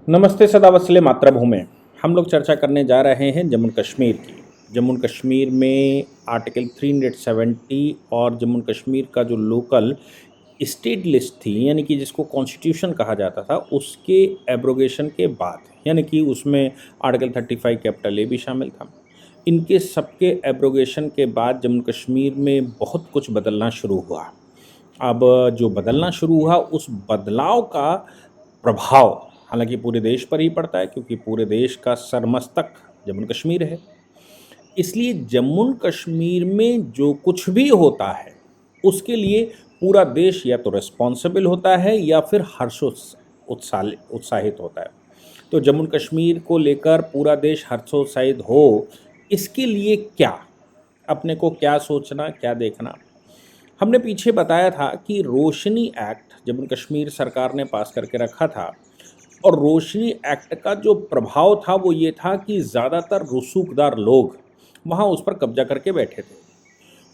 नमस्ते सदावत्सले मातृभूमि। हम लोग चर्चा करने जा रहे हैं जम्मू कश्मीर की। जम्मू कश्मीर में आर्टिकल 370 और जम्मू कश्मीर का जो लोकल स्टेट लिस्ट थी, यानी कि जिसको कॉन्स्टिट्यूशन कहा जाता था, उसके एब्रोगेशन के बाद, यानी कि उसमें आर्टिकल 35 कैपिटल ए भी शामिल था। इनके सबके एब्रोगेशन के बाद जम्मू कश्मीर में बहुत कुछ बदलना शुरू हुआ। अब जो बदलना शुरू हुआ, उस बदलाव का प्रभाव हालांकि पूरे देश पर ही पड़ता है, क्योंकि पूरे देश का सरमस्तक जम्मू कश्मीर है। इसलिए जम्मू कश्मीर में जो कुछ भी होता है, उसके लिए पूरा देश या तो रिस्पॉन्सिबल होता है या फिर उत्साहित होता है। तो जम्मू कश्मीर को लेकर पूरा देश हर्षोत्साहित हो, इसके लिए क्या, अपने को क्या सोचना, क्या देखना। हमने पीछे बताया था कि रोशनी एक्ट जम्मू कश्मीर सरकार ने पास करके रखा था, और रोशनी एक्ट का जो प्रभाव था वो ये था कि ज़्यादातर रसूखदार लोग वहाँ उस पर कब्जा करके बैठे थे।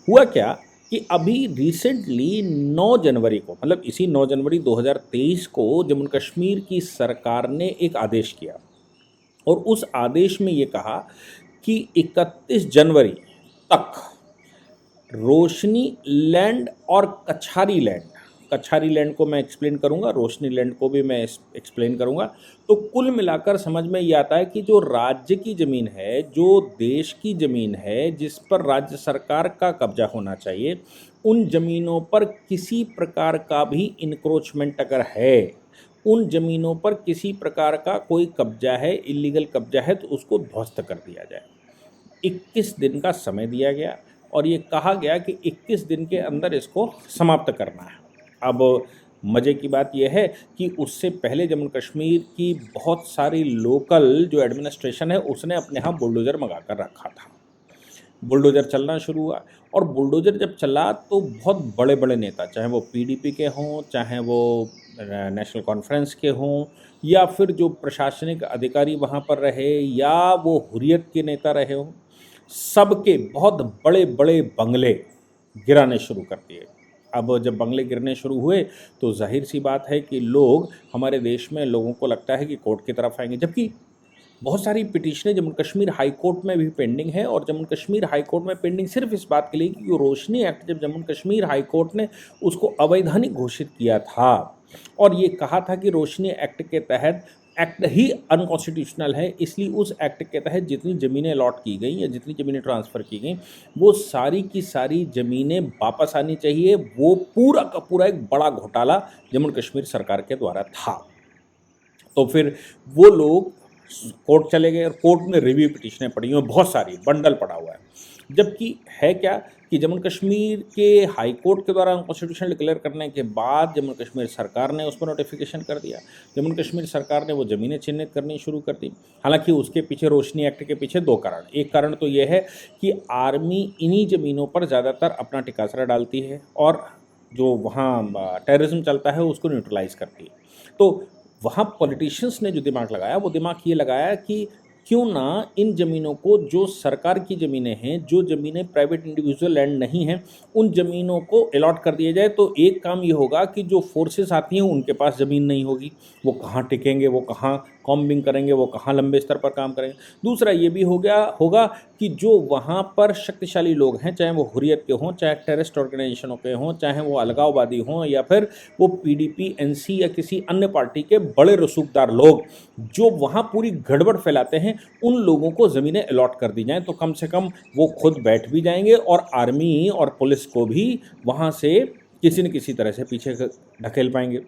हुआ क्या कि अभी रिसेंटली 9 जनवरी को, मतलब इसी 9 जनवरी 2023 को जम्मू कश्मीर की सरकार ने एक आदेश किया, और उस आदेश में ये कहा कि 31 जनवरी तक रोशनी लैंड और कछारी लैंड को मैं एक्सप्लेन करूंगा, रोशनी लैंड को भी मैं एक्सप्लेन करूंगा। तो कुल मिलाकर समझ में ये आता है कि जो राज्य की ज़मीन है, जो देश की ज़मीन है, जिस पर राज्य सरकार का कब्जा होना चाहिए, उन ज़मीनों पर किसी प्रकार का भी इंक्रोचमेंट अगर है, उन ज़मीनों पर किसी प्रकार का कोई कब्जा है, इलीगल कब्जा है, तो उसको ध्वस्त कर दिया जाए। 21 दिन का समय दिया गया और ये कहा गया कि 21 दिन के अंदर इसको समाप्त करना है। अब मज़े की बात यह है कि उससे पहले जम्मू कश्मीर की बहुत सारी लोकल जो एडमिनिस्ट्रेशन है, उसने अपने यहाँ बुलडोज़र मंगा कर रखा था। बुलडोज़र चलना शुरू हुआ, और बुलडोज़र जब चला तो बहुत बड़े बड़े नेता, चाहे वो पीडीपी के हों, चाहे वो नेशनल कॉन्फ्रेंस के हों, या फिर जो प्रशासनिक अधिकारी वहाँ पर रहे, या वो हुर्रियत के नेता रहे हों, सबके बहुत बड़े बड़े बंगले गिराने शुरू कर दिए। अब जब बंगले गिरने शुरू हुए तो जाहिर सी बात है कि लोग, हमारे देश में लोगों को लगता है कि कोर्ट की तरफ आएंगे, जबकि बहुत सारी पिटीशनें जम्मू कश्मीर हाई कोर्ट में भी पेंडिंग है। और जम्मू कश्मीर हाई कोर्ट में पेंडिंग सिर्फ इस बात के लिए कि रोशनी एक्ट जब जम्मू कश्मीर हाई कोर्ट ने उसको अवैधानिक घोषित किया था, और ये कहा था कि रोशनी एक्ट के तहत एक्ट ही अनकॉन्स्टिट्यूशनल है, इसलिए उस एक्ट के तहत जितनी ज़मीनें अलॉट की गई या जितनी ज़मीनें ट्रांसफ़र की गई, वो सारी की सारी ज़मीनें वापस आनी चाहिए। वो पूरा का पूरा एक बड़ा घोटाला जम्मू कश्मीर सरकार के द्वारा था। तो फिर वो लोग कोर्ट चले गए, और कोर्ट में रिव्यू पिटीशनें पड़ी हुई, बहुत सारी, बंडल पड़ा हुआ है। जबकि है क्या कि जम्मू कश्मीर के हाई कोर्ट के द्वारा कॉन्स्टिट्यूशन डिक्लेयर करने के बाद जम्मू कश्मीर सरकार ने उस पर नोटिफिकेशन कर दिया। जम्मू कश्मीर सरकार ने वो ज़मीनें चिन्हित करनी शुरू कर दी। हालांकि उसके पीछे, रोशनी एक्ट के पीछे, 2 कारण। एक कारण तो ये है कि आर्मी इन्हीं ज़मीनों पर ज़्यादातर अपना टिकासरा डालती है, और जो वहाँ टेररिज्म चलता है उसको न्यूट्रलाइज करती है। तो वहाँ पॉलिटिशियंस ने जो दिमाग लगाया, वो दिमाग ये लगाया कि क्यों ना इन ज़मीनों को, जो सरकार की ज़मीनें हैं, जो ज़मीनें प्राइवेट इंडिविजुअल लैंड नहीं हैं, उन ज़मीनों को अलॉट कर दिया जाए। तो एक काम ये होगा कि जो फोर्सेस आती हैं उनके पास ज़मीन नहीं होगी, वो कहाँ टिकेंगे, वो कहाँ कॉम्बिंग करेंगे, वो कहाँ लंबे स्तर पर काम करेंगे। दूसरा ये भी होगा कि जो वहाँ पर शक्तिशाली लोग हैं, चाहे वो हुर्रियत के हों, चाहे टेररिस्ट ऑर्गेनाइजेशनों के हों, चाहे वो अलगाववादी हों, या फिर वो पीडीपी, एनसी या किसी अन्य पार्टी के बड़े रसूखदार लोग, जो वहाँ पूरी गड़बड़ फैलाते हैं, उन लोगों को ज़मीनें अलॉट कर दी जाएँ, तो कम से कम वो खुद बैठ भी जाएंगे, और आर्मी और पुलिस को भी वहाँ से किसी न किसी तरह से पीछे ढकेल पाएंगे।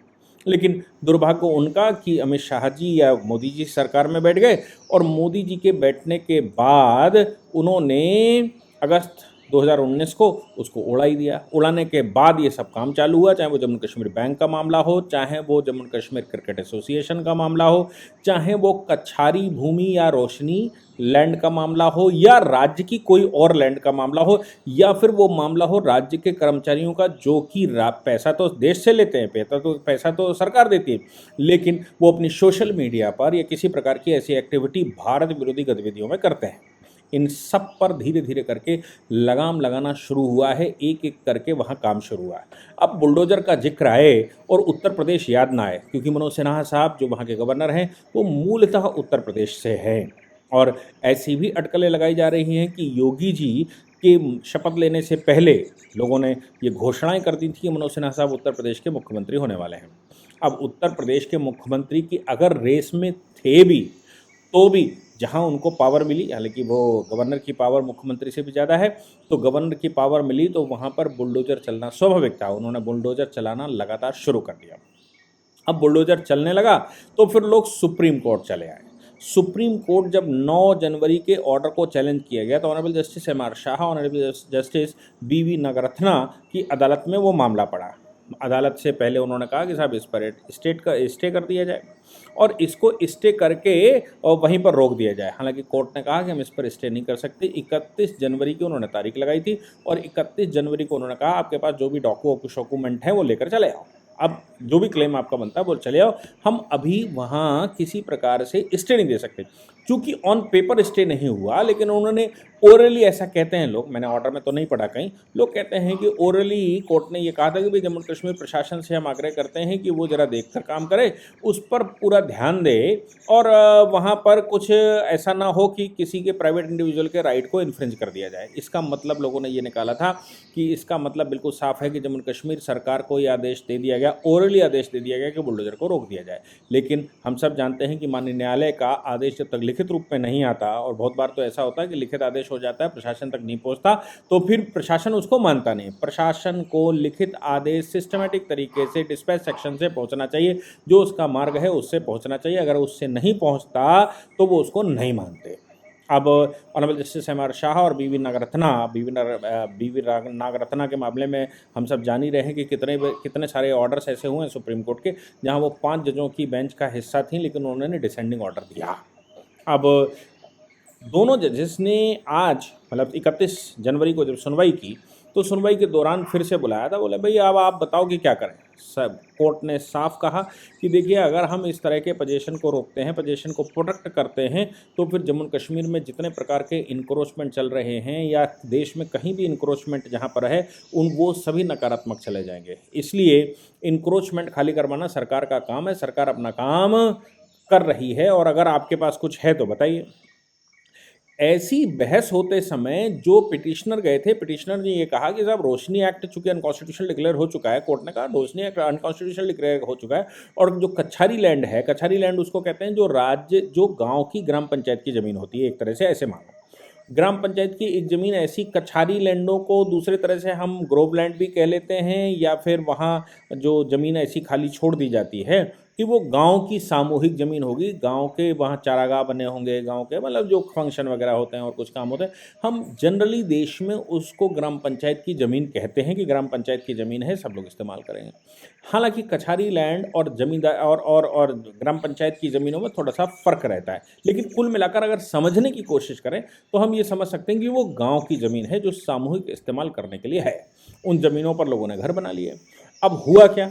लेकिन दुर्भाग्य उनका कि अमित शाह जी या मोदी जी सरकार में बैठ गए, और मोदी जी के बैठने के बाद उन्होंने अगस्त 2019 को उसको उड़ा ही दिया। उड़ाने के बाद ये सब काम चालू हुआ, चाहे वो जम्मू कश्मीर बैंक का मामला हो, चाहे वो जम्मू कश्मीर क्रिकेट एसोसिएशन का मामला हो, चाहे वो कछारी भूमि या रोशनी लैंड का मामला हो, या राज्य की कोई और लैंड का मामला हो, या फिर वो मामला हो राज्य के कर्मचारियों का, जो कि पैसा तो देश से लेते हैं, पैसा तो सरकार देती है, लेकिन वो अपनी सोशल मीडिया पर या किसी प्रकार की ऐसी एक्टिविटी भारत विरोधी गतिविधियों में करते हैं। इन सब पर धीरे धीरे करके लगाम लगाना शुरू हुआ है, एक एक करके वहाँ काम शुरू हुआ है। अब बुलडोजर का जिक्र आए और उत्तर प्रदेश याद ना आए, क्योंकि मनोज सिन्हा साहब जो वहाँ के गवर्नर हैं वो मूलतः उत्तर प्रदेश से हैं। और ऐसी भी अटकलें लगाई जा रही हैं कि योगी जी के शपथ लेने से पहले लोगों ने ये घोषणाएं कर दी थी कि मनोज सिन्हा साहब उत्तर प्रदेश के मुख्यमंत्री होने वाले हैं। अब उत्तर प्रदेश के मुख्यमंत्री की अगर रेस में थे भी, तो भी जहां उनको पावर मिली, हालांकि वो गवर्नर की पावर मुख्यमंत्री से भी ज़्यादा है, तो गवर्नर की पावर मिली तो वहां पर बुलडोजर चलना स्वाभाविक था। उन्होंने बुलडोजर चलाना लगातार शुरू कर दिया। अब बुलडोजर चलने लगा तो फिर लोग सुप्रीम कोर्ट चले आए। सुप्रीम कोर्ट जब 9 जनवरी के ऑर्डर को चैलेंज किया गया तो honourable justice M R Shah, honourable justice B Nagarathna की अदालत में वो मामला पड़ा। अदालत से पहले उन्होंने कहा कि साहब इस पर स्टे कर दिया जाए और इसको स्टे करके और वहीं पर रोक दिया जाए। हालांकि कोर्ट ने कहा कि हम इस पर स्टे नहीं कर सकते। 31 जनवरी की उन्होंने तारीख लगाई थी और 31 जनवरी को उन्होंने कहा आपके पास जो भी डॉक्यूमेंट है वो लेकर चले आओ, अब जो भी क्लेम आपका बनता है वो चले आओ, हम अभी वहाँ किसी प्रकार से स्टे नहीं दे सकते। चूंकि ऑन पेपर स्टे नहीं हुआ, लेकिन उन्होंने ओरली, ऐसा कहते हैं लोग, मैंने ऑर्डर में तो नहीं पढ़ा कहीं, लोग कहते हैं कि ओरली कोर्ट ने ये कहा था कि भाई जम्मू कश्मीर प्रशासन से हम आग्रह करते हैं कि वो ज़रा देखकर काम करे, उस पर पूरा ध्यान दे और वहाँ पर कुछ ऐसा ना हो कि किसी के प्राइवेट इंडिविजुअल के राइट को इन्फ्रिंज कर दिया जाए। इसका मतलब लोगों ने ये निकाला था कि इसका मतलब बिल्कुल साफ है कि जम्मू कश्मीर सरकार को ये आदेश दे दिया गया, ओरली आदेश दे दिया गया कि बुलडोजर को रोक दिया जाए। लेकिन हम सब जानते हैं कि माननीय न्यायालय का आदेश जब तक लिखित रूप में नहीं आता, और बहुत बार तो ऐसा होता है कि लिखित आदेश हो जाता है प्रशासन तक नहीं पहुंचता, तो फिर प्रशासन उसको मानता नहीं। प्रशासन को लिखित आदेश सिस्टमेटिक तरीके से डिस्पैच सेक्शन से पहुंचना चाहिए, जो उसका मार्ग है उससे पहुंचना चाहिए। अगर उससे नहीं पहुंचता तो वो उसको नहीं मानते। अब honourable justice M R Shah और बी वी नागरत्ना के मामले में हम सब जान ही रहे हैं कि कितने सारे ऑर्डर्स ऐसे हुए हैं सुप्रीम कोर्ट के जहां वो 5 जजों की बेंच का हिस्सा थी, लेकिन उन्होंने डिसेंडिंग ऑर्डर दिया। अब दोनों जजेस ने आज मतलब 31 जनवरी को जब सुनवाई की तो सुनवाई के दौरान फिर से बुलाया था, बोले भाई अब आप बताओ कि क्या करें। सब कोर्ट ने साफ कहा कि देखिए अगर हम इस तरह के पोजीशन को रोकते हैं, पोजीशन को प्रोटेक्ट करते हैं, तो फिर जम्मू कश्मीर में जितने प्रकार के इंक्रोचमेंट चल रहे हैं या देश में कहीं भी इंक्रोचमेंट जहाँ पर है वो सभी नकारात्मक चले जाएंगे। इसलिए इंक्रोचमेंट खाली करवाना सरकार का काम है, सरकार अपना काम कर रही है और अगर आपके पास कुछ है तो बताइए। ऐसी बहस होते समय जो पिटिशनर गए थे, पिटिशनर ने ये कहा कि साहब रोशनी एक्ट चूंकि अनकॉन्स्टिट्यूशनल डिक्लेयर हो चुका है, कोर्ट ने कहा रोशनी एक्ट अनकॉन्स्टिट्यूशनल डिक्लेयर हो चुका है, और जो कछारी लैंड है, कछारी लैंड उसको कहते हैं जो गांव की ग्राम पंचायत की ज़मीन होती है, एक तरह से ऐसे मानो ग्राम पंचायत की एक ज़मीन, ऐसी कछारी लैंडों को दूसरे तरह से हम ग्रोव लैंड भी कह लेते हैं, या फिर वहाँ जो ज़मीन ऐसी खाली छोड़ दी जाती है कि वो गांव की सामूहिक ज़मीन होगी, गांव के वहाँ चारागाह बने होंगे, गांव के मतलब जो फंक्शन वगैरह होते हैं और कुछ काम होते हैं, हम जनरली देश में उसको ग्राम पंचायत की ज़मीन कहते हैं कि ग्राम पंचायत की ज़मीन है, सब लोग इस्तेमाल करेंगे। हालांकि कछारी लैंड और जमींदार और ग्राम पंचायत की ज़मीनों में थोड़ा सा फ़र्क रहता है, लेकिन कुल मिलाकर अगर समझने की कोशिश करें तो हम ये समझ सकते हैं कि वो गाँव की ज़मीन है जो सामूहिक इस्तेमाल करने के लिए है। उन ज़मीनों पर लोगों ने घर बना लिए। अब हुआ क्या,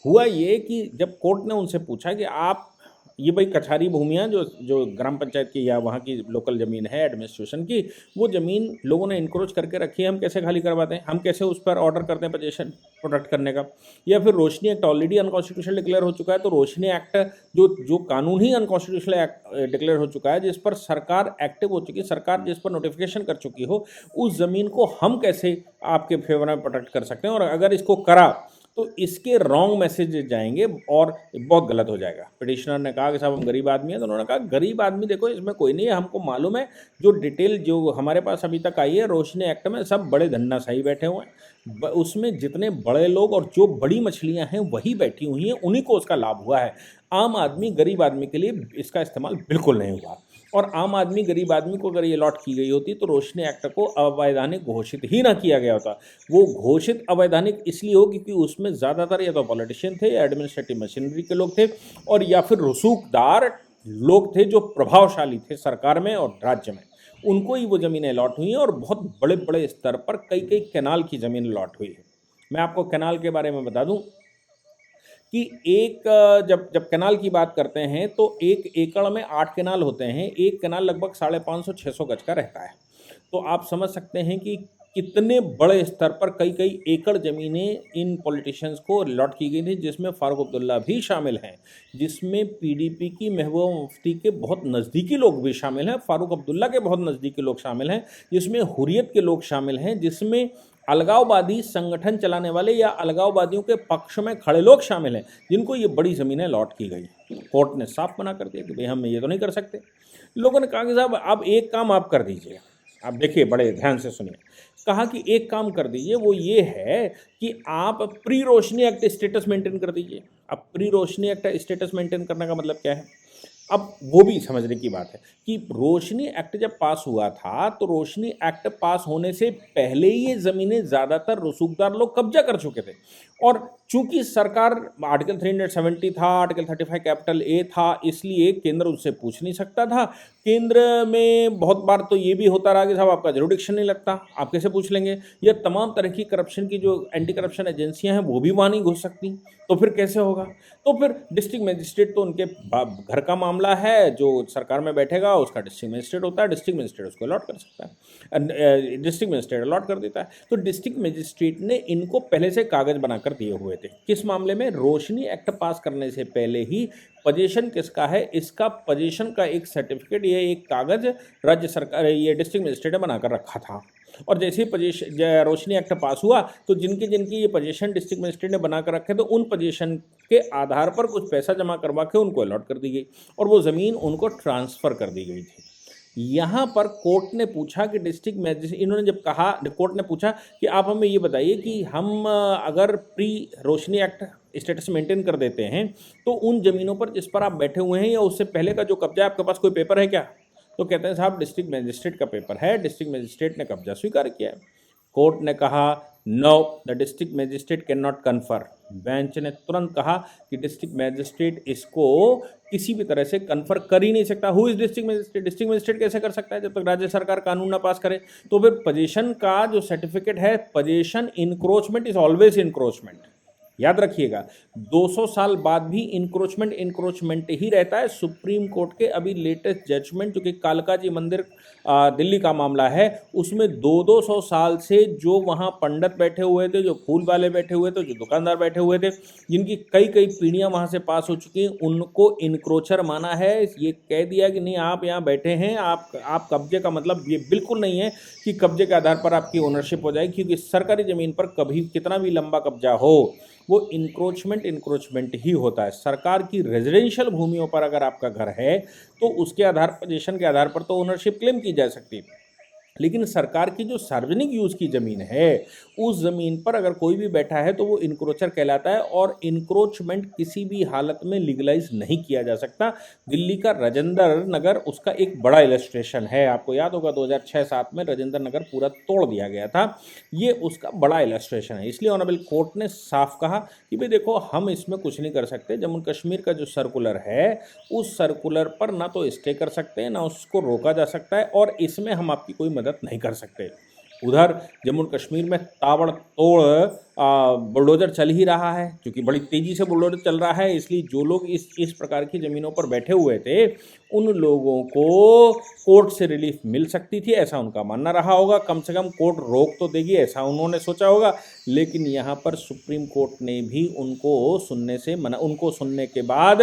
हुआ ये कि जब कोर्ट ने उनसे पूछा कि आप ये भाई कछारी भूमियाँ जो ग्राम पंचायत की या वहाँ की लोकल ज़मीन है एडमिनिस्ट्रेशन की, वो ज़मीन लोगों ने इंक्रोच करके रखी है, हम कैसे खाली करवाते हैं, हम कैसे उस पर ऑर्डर करते हैं पोजीशन प्रोटेक्ट करने का। या फिर रोशनी एक्ट ऑलरेडी अनकॉन्स्टिट्यूशनल डिक्लेयर हो चुका है, तो रोशनी एक्ट जो कानून ही अनकॉन्स्टिट्यूशनल डिक्लेयर हो चुका है, जिस पर सरकार एक्टिव हो चुकी है, सरकार जिस पर नोटिफिकेशन कर चुकी हो, उस ज़मीन को हम कैसे आपके फेवर में प्रोटेक्ट कर सकते हैं। और अगर इसको करा तो इसके रॉन्ग मैसेज जाएंगे और बहुत गलत हो जाएगा। पिटिशनर ने कहा कि साहब हम गरीब आदमी हैं, तो उन्होंने कहा गरीब आदमी देखो इसमें कोई नहीं है, हमको मालूम है जो डिटेल जो हमारे पास अभी तक आई है रोशनी एक्ट में, सब बड़े धन्नाशाही बैठे हुए हैं, उसमें जितने बड़े लोग और जो बड़ी मछलियां हैं वही बैठी हुई हैं, उन्हीं को उसका लाभ हुआ है। आम आदमी गरीब आदमी के लिए इसका इस्तेमाल बिल्कुल नहीं हुआ। और आम आदमी गरीब आदमी को अगर ये अलॉट की गई होती तो रोशनी एक्ट को अवैधानिक घोषित ही ना किया गया होता। वो घोषित अवैधानिक इसलिए हो क्योंकि उसमें ज़्यादातर या तो पॉलिटिशियन थे या एडमिनिस्ट्रेटिव मशीनरी के लोग थे, और या फिर रसूखदार लोग थे जो प्रभावशाली थे सरकार में और राज्य में, उनको ही वो ज़मीनें अलॉट हुई हैं। और बहुत बड़े बड़े स्तर पर कई कई कैनाल की ज़मीन अलॉट हुई है। मैं आपको कैनाल के बारे में बता दूं कि जब कैनाल की बात करते हैं तो 1 एकड़ में 8 कैनाल होते हैं। एक कैनाल लगभग 550-600 गज का रहता है। तो आप समझ सकते हैं कि कितने बड़े स्तर पर कई कई एकड़ ज़मीनें इन पॉलिटिशियंस को अलॉट की गई थी, जिसमें फ़ारूक अब्दुल्ला भी शामिल हैं, जिसमें पीडीपी की महबूबा मुफ्ती के बहुत नज़दीकी लोग भी शामिल हैं, फ़ारूक अब्दुल्ला के बहुत नज़दीकी लोग शामिल हैं, जिसमें हुर्रियत के लोग शामिल हैं, जिसमें अलगाववादी संगठन चलाने वाले या अलगाववादियों के पक्ष में खड़े लोग शामिल हैं, जिनको ये बड़ी ज़मीनें अलॉट की गई। कोर्ट ने साफ मना कर दिया कि भाई हम ये तो नहीं कर सकते। लोगों ने कहा कि साहब आप एक काम आप कर दीजिए, आप देखिए बड़े ध्यान से सुनिए। कहा कि एक काम कर दीजिए, वो ये है कि आप प्री रोशनी एक्ट स्टेटस मेंटेन कर दीजिए। अब प्री रोशनी एक्ट स्टेटस मेंटेन करने का मतलब क्या है? अब वो भी समझने की बात है कि रोशनी एक्ट जब पास हुआ था, तो रोशनी एक्ट पास होने से पहले ही ये ज़मीनें ज़्यादातर रसूखदार लोग कब्जा कर चुके थे, और चूंकि सरकार आर्टिकल 370 था, आर्टिकल 35 कैपिटल ए था, इसलिए केंद्र उससे पूछ नहीं सकता था। केंद्र में बहुत बार तो ये भी होता रहा कि साहब आपका जुरिडिक्शन नहीं लगता, आप कैसे पूछ लेंगे, या तमाम तरह की करप्शन की जो एंटी करप्शन एजेंसियां हैं वो भी वहाँ नहीं घुस सकती, तो फिर कैसे होगा? तो फिर डिस्ट्रिक्ट मजिस्ट्रेट तो उनके घर का मामला है, जो सरकार में बैठेगा उसका डिस्ट्रिक्ट मजिस्ट्रेट होता है, डिस्ट्रिक्ट मजिस्ट्रेट उसको अलॉट कर सकता है, डिस्ट्रिक्ट मजिस्ट्रेट अलॉट कर देता है। तो डिस्ट्रिक्ट मजिस्ट्रेट ने इनको पहले से कागज बनाकर दिए हुए थे। किस मामले में? रोशनी एक्ट पास करने से पहले ही पोजीशन किसका है, इसका पोजीशन का एक सर्टिफिकेट, ये एक कागज राज्य सरकार, ये डिस्ट्रिक्ट मजिस्ट्रेट ने बनाकर रखा था। और जैसे ही पोजीशन रोशनी एक्ट पास हुआ, तो जिनकी जिनकी ये पोजीशन डिस्ट्रिक्ट मजिस्ट्रेट ने बनाकर रखे, तो उन पोजीशन के आधार पर कुछ पैसा जमा करवा के उनको अलॉट कर दी गई, और वो ज़मीन उनको ट्रांसफ़र कर दी गई थी। यहाँ पर कोर्ट ने पूछा कि डिस्ट्रिक्ट मजिस्ट्रेट, इन्होंने जब कहा, कोर्ट ने पूछा कि आप हमें ये बताइए कि हम अगर प्री रोशनी एक्ट स्टेटस मेंटेन कर देते हैं, तो उन ज़मीनों पर जिस पर आप बैठे हुए हैं या उससे पहले का जो कब्जा है, आपके पास कोई पेपर है क्या? तो कहते हैं साहब डिस्ट्रिक्ट मजिस्ट्रेट का पेपर है, डिस्ट्रिक्ट मजिस्ट्रेट ने कब्जा स्वीकार किया है। कोर्ट ने कहा no, the district magistrate can not confer. बेंच ने तुरंत कहा कि डिस्ट्रिक्ट मजिस्ट्रेट इसको किसी भी तरह से कन्फर कर ही नहीं सकता। Who is district magistrate? District magistrate कैसे कर सकता है जब तक राज्य सरकार कानून ना पास करे? तो फिर पोजीशन का जो सर्टिफिकेट है, position encroachment is always encroachment, याद रखिएगा। 200 साल बाद भी इंक्रोचमेंट इंक्रोचमेंट ही रहता है। सुप्रीम कोर्ट के अभी लेटेस्ट जजमेंट, जो कि कालका जी मंदिर दिल्ली का मामला है, उसमें 200 साल से जो वहाँ पंडित बैठे हुए थे, जो फूल वाले बैठे हुए थे, जो दुकानदार बैठे हुए थे, जिनकी कई कई पीढ़ियाँ वहाँ से पास हो चुकी हैं, उनको इंक्रोचर माना है। ये कह दिया कि नहीं, आप यहाँ बैठे हैं, आप कब्जे का मतलब ये बिल्कुल नहीं है कि कब्जे के आधार पर आपकी ओनरशिप हो जाएगी, क्योंकि सरकारी ज़मीन पर कभी कितना भी लंबा कब्जा हो, वो इंक्रोचमेंट ही होता है। सरकार की रेजिडेंशियल भूमियों पर अगर आपका घर है, तो उसके आधार पोजीशन के आधार पर तो ओनरशिप क्लेम की जा सकती है, लेकिन सरकार की जो सार्वजनिक यूज़ की ज़मीन है, उस ज़मीन पर अगर कोई भी बैठा है तो वो इंक्रोचर कहलाता है, और इंक्रोचमेंट किसी भी हालत में लीगलाइज नहीं किया जा सकता। दिल्ली का राजेंद्र नगर उसका एक बड़ा इलस्ट्रेशन है। आपको याद होगा 2006-07 में राजेंद्र नगर पूरा तोड़ दिया गया था, ये उसका बड़ा इलस्ट्रेशन है। इसलिए ऑनरेबल कोर्ट ने साफ कहा कि भाई देखो, हम इसमें कुछ नहीं कर सकते। जम्मू कश्मीर का जो सर्कुलर है, उस सर्कुलर पर ना तो स्टे कर सकते हैं, ना उसको रोका जा सकता है, और इसमें हम आपकी कोई मदद नहीं कर सकते। उधर जम्मू कश्मीर में ताबड़तोड़ बुलडोज़र चल ही रहा है, क्योंकि बड़ी तेज़ी से बुलडोज़र चल रहा है, इसलिए जो लोग इस प्रकार की ज़मीनों पर बैठे हुए थे, उन लोगों को कोर्ट से रिलीफ मिल सकती थी, ऐसा उनका मानना रहा होगा। कम से कम कोर्ट रोक तो देगी, ऐसा उन्होंने सोचा होगा। लेकिन यहाँ पर सुप्रीम कोर्ट ने भी उनको सुनने के बाद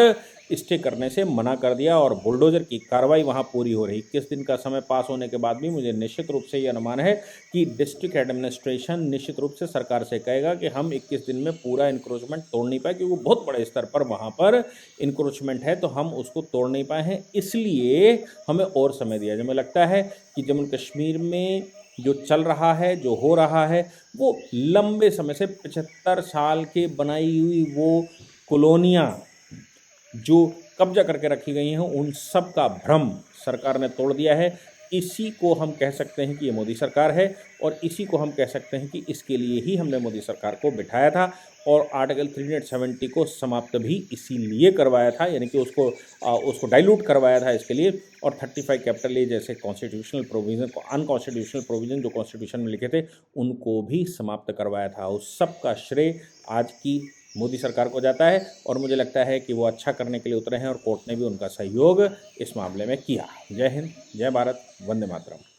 स्टे करने से मना कर दिया, और बुलडोज़र की कार्रवाई वहाँ पूरी हो रही। 21 दिन का समय पास होने के बाद भी मुझे निश्चित रूप से ये अनुमान है कि डिस्ट्रिक्ट एडमिनिस्ट्रेशन निश्चित रूप से सरकार से कहेगा कि हम 21 दिन में पूरा इंक्रोचमेंट तोड़ नहीं पाए, क्योंकि बहुत बड़े स्तर पर वहाँ पर इंक्रोचमेंट है, तो हम उसको तोड़ नहीं पाए हैं, इसलिए हमें और समय दिया जाए। मुझे लगता है कि जम्मू कश्मीर में जो चल रहा है, जो हो रहा है, वो लंबे समय से 75 साल के बनाई हुई वो कॉलोनियाँ जो कब्जा करके रखी गई हैं, उन सब का भ्रम सरकार ने तोड़ दिया है। इसी को हम कह सकते हैं कि ये मोदी सरकार है, और इसी को हम कह सकते हैं कि इसके लिए ही हमने मोदी सरकार को बिठाया था, और आर्टिकल 370 को समाप्त भी इसीलिए करवाया था, यानी कि उसको डाइल्यूट करवाया था इसके लिए, और 35 कैपिटल ए जैसे कॉन्स्टिट्यूशनल प्रोविज़न को, अनकॉन्स्टिट्यूशनल प्रोविज़न जो कॉन्स्टिट्यूशन में लिखे थे, उनको भी समाप्त करवाया था। उस सब का श्रेय आज की मोदी सरकार को जाता है, और मुझे लगता है कि वो अच्छा करने के लिए उतरे हैं, और कोर्ट ने भी उनका सहयोग इस मामले में किया। जय हिंद, जय भारत, वंदे मातरम।